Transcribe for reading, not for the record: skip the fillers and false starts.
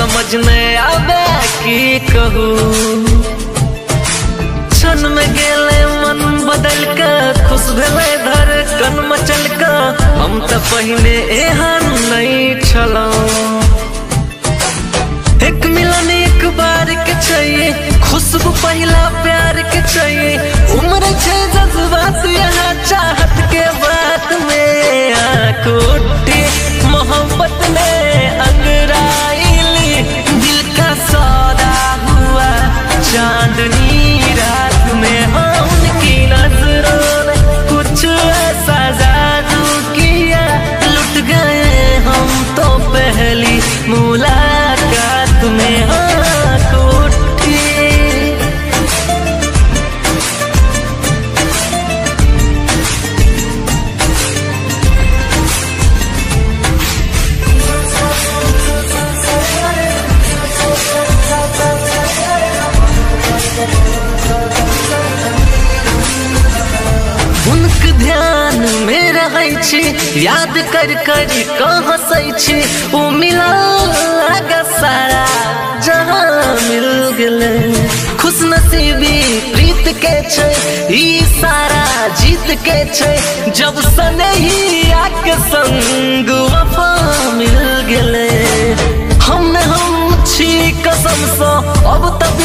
समझ में आवे की कहूँ क्षण में गेले मन बदल का खुश भेले धड़कन मचल का हम तो पहले एहन नहीं छलौ एक मिलन एक बार के चाहिए खुशबू पहला प्यार के चाहिए उम्र छे जज्बात यहाँ चाहत के बात में आँख उठी मोहब्बत ने अंगराइली दिल का सौदा हुआ चांदनी रात में हम उनकी नजरों ने कुछ ऐसा जादू किया लुट गए हम तो पहली मुलाकात में आँख उठी। उनके ध्यान में रहै छी याद कर कर कहाँ छी वो मिला लगा सारा जहाँ मिल गले खुश नसीबी प्रीत के छै ई सारा जीत के छै जब सने ही आके संग वफा मिल गले हम छी कसम से अब तक